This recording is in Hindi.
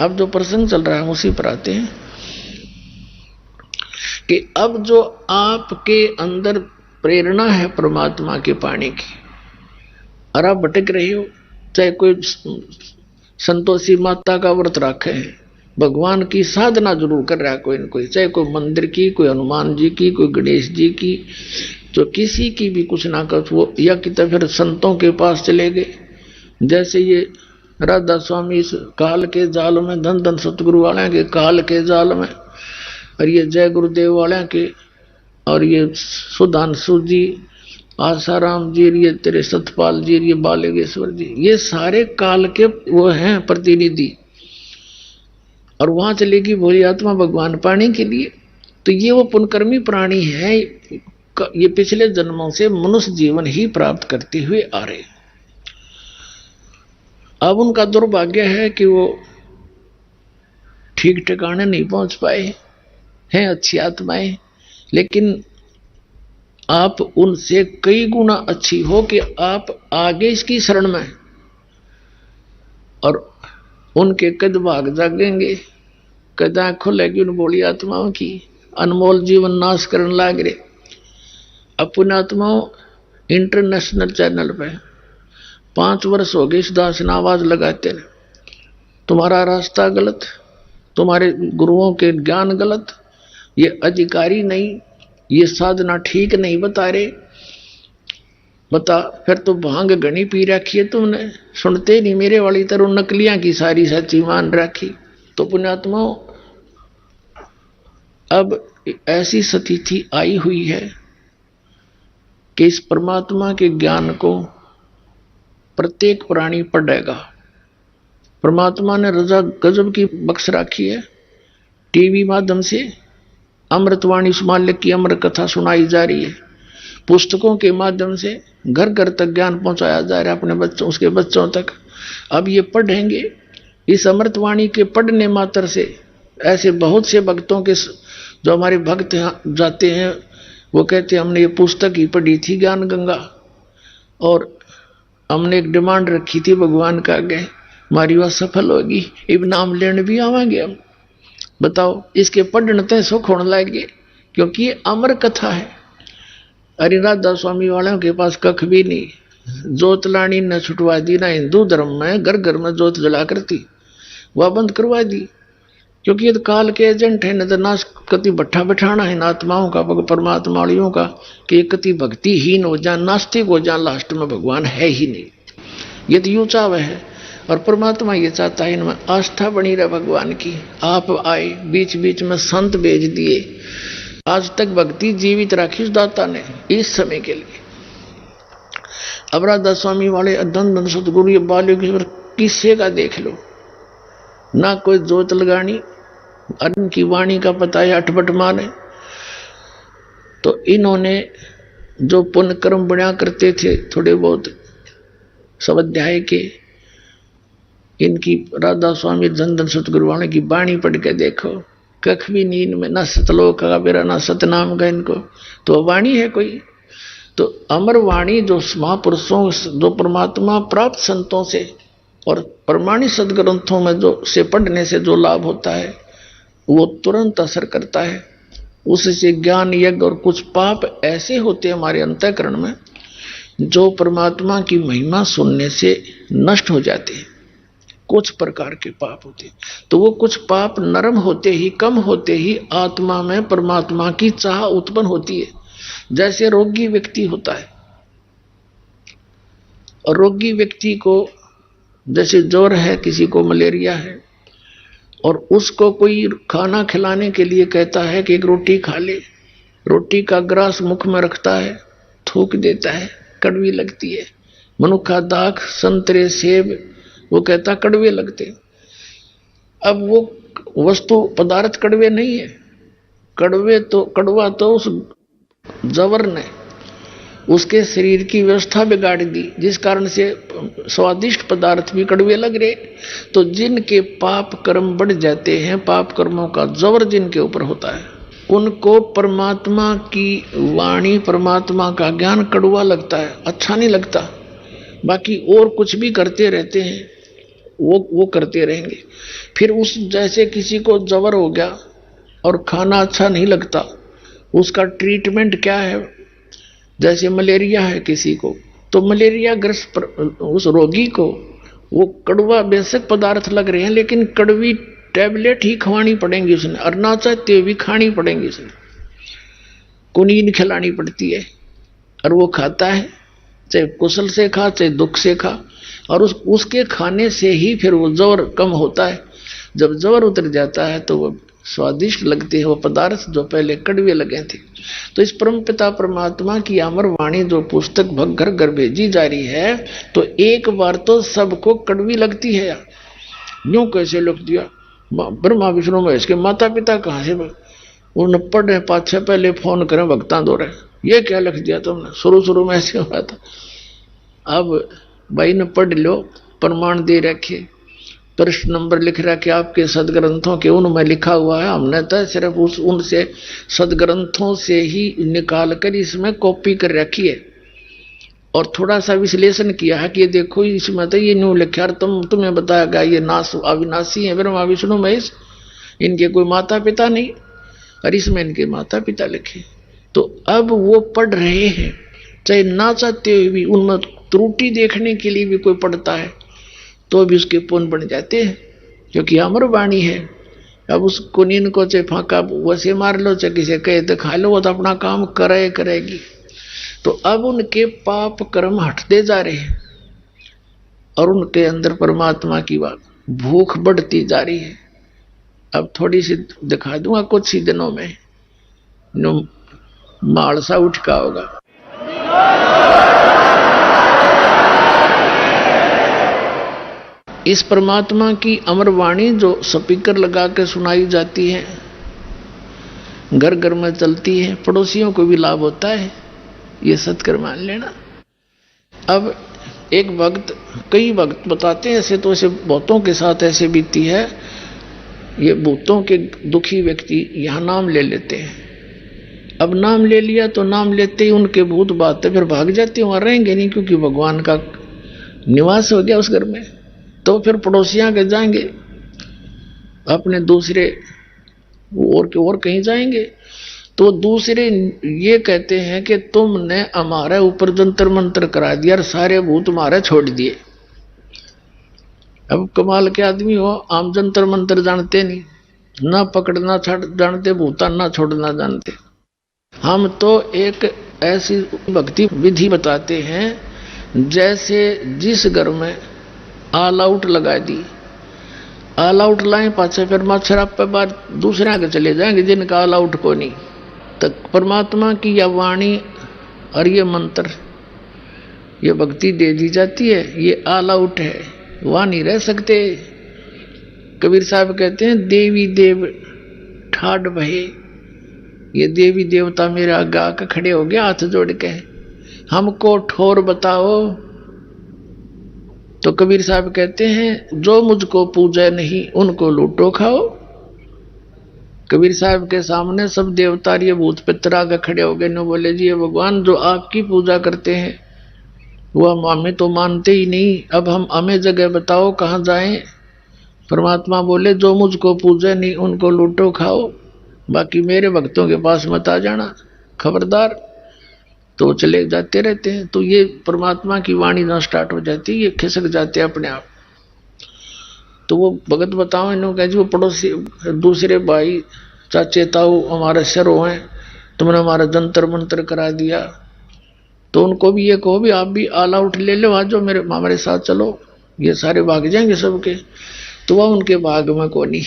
अब जो प्रसंग चल रहा है उसी पर आते हैं कि अब जो आपके अंदर प्रेरणा है परमात्मा के पाने की, और आप भटक रहे हो, चाहे कोई संतोषी माता का व्रत रखे है, भगवान की साधना जरूर कर रहा है कोई न कोई, चाहे कोई मंदिर की, कोई हनुमान जी की, कोई गणेश जी की, तो किसी की भी कुछ ना कुछ वो, या कि तो फिर संतों के पास चले गए। जैसे ये राधा स्वामी इस काल के जाल में, धन धन सतगुरु वाले के काल के जाल में, और ये जय गुरुदेव वाले के, और ये सुधांशु जी, आसाराम जी, ये तेरे सतपाल जी, ये बालेश्वर जी, ये सारे काल के वो हैं प्रतिनिधि, और वहां चलेगी भोली आत्मा भगवान पाने के लिए। तो ये वो पुण्यकर्मी प्राणी है, ये पिछले जन्मों से मनुष्य जीवन ही प्राप्त करते हुए आ रहे। अब उनका दुर्भाग्य है कि वो ठीक ठिकाने नहीं पहुंच पाए हैं, अच्छी आत्माएं, लेकिन आप उनसे कई गुना अच्छी हो कि आप आगे इसकी शरण में, और उनके कद भाग जागेंगे, कदा खुलेगी उन बोली आत्माओं की, अनमोल जीवन नाश करने लाग रहे। अपने आत्माओं इंटरनेशनल चैनल पे 5 वर्ष हो गए इस दास ने आवाज लगाते हैं, तुम्हारा रास्ता गलत, तुम्हारे गुरुओं के ज्ञान गलत, ये अधिकारी नहीं, ये साधना ठीक नहीं बता रहे, बता फिर तो भांग घनी पी रखी है तुमने, सुनते नहीं मेरे वाली तरह, नकलियां की सारी सच्ची मान रखी। तो पुण्यात्माओं अब ऐसी स्थिति आई हुई है कि इस परमात्मा के ज्ञान को प्रत्येक प्राणी पढ़ेगा। परमात्मा ने रजा गजब की बख्श रखी है, टीवी माध्यम से अमृतवाणी मालिक की अमर कथा सुनाई जा रही है, पुस्तकों के माध्यम से घर घर तक ज्ञान पहुंचाया जा रहा है अपने बच्चों, उसके बच्चों तक। अब ये पढ़ेंगे, इस अमृतवाणी के पढ़ने मात्र से ऐसे बहुत से भक्तों के, जो हमारे भक्त जाते हैं वो कहते हैं हमने ये पुस्तक ही पढ़ी थी ज्ञान गंगा, और हमने एक डिमांड रखी थी भगवान का आगे, हमारी बात सफल होगी, इब नाम लेने भी आवांगे हम। बताओ इसके पढ़ने तय सुख होने लगे, क्योंकि ये अमर कथा है। अरे राधा स्वामी वालों के पास कख भी नहीं, जोत लानी न छुटवा दी, ना हिंदू धर्म में घर घर में जोत जला करती वह बंद करवा दी, क्योंकि ये तो काल के एजेंट है, न तो नाश कति भट्ठा बैठाना है आत्माओं का, परमात्माओं का, कि कति भक्तिहीन हो जाए, नास्तिक हो जाए, लास्ट में भगवान है ही नहीं। ये तो यूं चाव है, और परमात्मा ये चाहता है इनमें आस्था बनी रहे भगवान की। आप आए, बीच बीच में संत भेज दिए, आज तक भक्ति जीवित रखी उस दाता ने इस समय के लिए। अब राधा स्वामी वाले धन धन सतगुरु ये बालेश्वर किस्से का देख लो, ना कोई जोत लगानी, अन्न की वाणी का पता है, अठबट माने। तो इन्होंने जो पुण्य कर्म बना करते थे थोड़े बहुत स्वाध्याय के, इनकी राधा स्वामी धन धन सतगुरु वाले की वाणी पढ़ के देखो, कख भी नींद में, ना सतलोक का बेरा, ना सतनाम का इनको, तो वाणी है कोई। तो अमर वाणी जो महापुरुषों, जो परमात्मा प्राप्त संतों से और प्रमाणित सदग्रंथों में जो से पढ़ने से जो लाभ होता है वो तुरंत असर करता है। उससे ज्ञान यज्ञ और कुछ पाप ऐसे होते हैं हमारे अंतःकरण में जो परमात्मा की महिमा सुनने से नष्ट हो जाते हैं। कुछ प्रकार के पाप होते हैं, तो वो कुछ पाप नरम होते ही, कम होते ही आत्मा में परमात्मा की चाह उत्पन्न होती है। जैसे रोगी व्यक्ति होता है, और रोगी व्यक्ति को जैसे ज्वर है, किसी को मलेरिया है, और उसको कोई खाना खिलाने के लिए कहता है कि एक रोटी खा ले, रोटी का ग्रास मुख में रखता है, थूक देता है, कड़वी लगती है। मनुखा दाख, संतरे, सेब वो कहता कड़वे लगते। अब वो वस्तु पदार्थ कड़वे नहीं है, कड़वा तो उस जवर ने उसके शरीर की व्यवस्था बिगाड़ दी, जिस कारण से स्वादिष्ट पदार्थ भी कड़वे लग रहे। तो जिनके पाप कर्म बढ़ जाते हैं, पाप कर्मों का जवर जिनके ऊपर होता है, उनको परमात्मा की वाणी, परमात्मा का ज्ञान कड़वा लगता है, अच्छा नहीं लगता। बाकी और कुछ भी करते रहते हैं, वो करते रहेंगे। फिर उस जैसे किसी को जबर हो गया और खाना अच्छा नहीं लगता, उसका ट्रीटमेंट क्या है? जैसे मलेरिया है किसी को, तो मलेरिया ग्रस्त उस रोगी को वो कड़वा बेशक पदार्थ लग रहे हैं, लेकिन कड़वी टैबलेट ही खवानी पड़ेंगी उसने, और ना चाहते भी खानी पड़ेंगी उसने, कुनीन खिलानी पड़ती है। और वो खाता है, चाहे कुशल से खा चाहे दुख से खा, और उसके खाने से ही फिर वो जवर कम होता है। जब जवर उतर जाता है तो वो स्वादिष्ट लगते हैं वो पदार्थ जो पहले कड़वे लगे थे। तो इस परमपिता परमात्मा की अमर वाणी जो पुस्तक घर घर भेजी जा रही है, तो एक बार तो सबको कड़वी लगती है यार, यूं कैसे लिख दिया? ब्रह्मा विष्णु महेश के माता पिता कहाँ से उन्हें पढ़ रहे, पाछे पहले फोन करें भक्ता दो रहे, ये क्या लिख दिया तुमने? शुरू में ऐसे हुआ था। अब भाई ने पढ़ लो, प्रमाण दे रखे, प्रश्न नंबर लिख रहा कि आपके सदग्रंथों के उनमें लिखा हुआ है, हमने तो सिर्फ उनसे सदग्रंथों से ही निकाल कर इसमें कॉपी कर रखी है और थोड़ा सा विश्लेषण किया है कि ये देखो इसमें तो ये न्यू लिखा, तुम्हें बताया गया ये नाश अविनाशी है ब्रह्मा विष्णु महेश, इनके कोई माता पिता नहीं, और इसमें इनके माता पिता लिखे। तो अब वो पढ़ रहे हैं, चाहे ना चाहते हुए भी उनमें त्रुटि देखने के लिए भी कोई पढ़ता है तो भी उसके पुण्य बन जाते हैं, क्योंकि अमर वाणी है। अब उस कुनीन को चाहे फांका वैसे मार लो, चाहे किसे कहे तो खा लो, वो तो अपना काम करेगी। तो अब उनके पाप कर्म हटते जा रहे हैं और उनके अंदर परमात्मा की भूख बढ़ती जा रही है। अब थोड़ी सी दिखा दूंगा, कुछ ही दिनों में मालसा उठका होगा। इस परमात्मा की अमर वाणी जो स्पीकर लगा के सुनाई जाती है, घर घर में चलती है, पड़ोसियों को भी लाभ होता है, ये सत्कर मान लेना। अब एक वक्त, कई वक्त बताते हैं ऐसे, तो ऐसे बहुतों के साथ ऐसे बीती है, ये भूतों के दुखी व्यक्ति यहाँ नाम ले लेते हैं। अब नाम ले लिया तो नाम लेते ही उनके भूत बातें फिर भाग जाते हैं, वहां रहेंगे नहीं, क्योंकि भगवान का निवास हो गया उस घर में। तो फिर पड़ोसियां के जाएंगे अपने दूसरे और कहीं जाएंगे, तो दूसरे ये कहते हैं कि तुमने हमारे ऊपर जंतर मंत्र करा दिया और सारे भूत हमारे छोड़ दिए। अब कमाल के आदमी हो, आम जंतर मंत्र जानते नहीं, ना पकड़ना जानते भूता, ना छोड़ना जानते। हम तो एक ऐसी भक्ति विधि बताते हैं, जैसे जिस घर में ऑल आउट लगा दी, ऑल आउट लाए पाछे फिर मच्छर आप पे बार दूसरे आगे चले जाएंगे जिनका ऑल आउट को नहीं। तो परमात्मा की यह वाणी और ये मंत्र, ये भक्ति दे दी जाती है, ये ऑल आउट है, वहां नहीं रह सकते। कबीर साहब कहते हैं देवी देव ठाड भये, ये देवी देवता मेरे आगे आकर खड़े हो गया हाथ जोड़ के, हमको ठोर बताओ। तो कबीर साहब कहते हैं जो मुझको पूजा नहीं उनको लूटो खाओ। कबीर साहब के सामने सब देवता ये भूत पितर आगे खड़े हो गए, न बोले जी ये भगवान जो आपकी पूजा करते हैं वो हमें तो मानते ही नहीं, अब हमें जगह बताओ कहाँ जाएं। परमात्मा बोले जो मुझको पूजा नहीं उनको लूटो खाओ, बाकी मेरे भक्तों के पास मत आ जाना, खबरदार। तो चले जाते रहते हैं। तो ये परमात्मा की वाणी ना स्टार्ट हो जाती, ये खिसक जाते हैं अपने आप। तो वो भगत बताओ इन्होंने कहा जी वो पड़ोसी दूसरे भाई चाचे ताऊ हमारे शरो हैं, तुमने हमारा जंतर मंत्र करा दिया, तो उनको भी ये कहो भी आप भी ऑल आउट ले लो, आज जो हमारे साथ चलो, ये सारे भाग जाएंगे सबके। तो वह उनके भाग में को नहीं।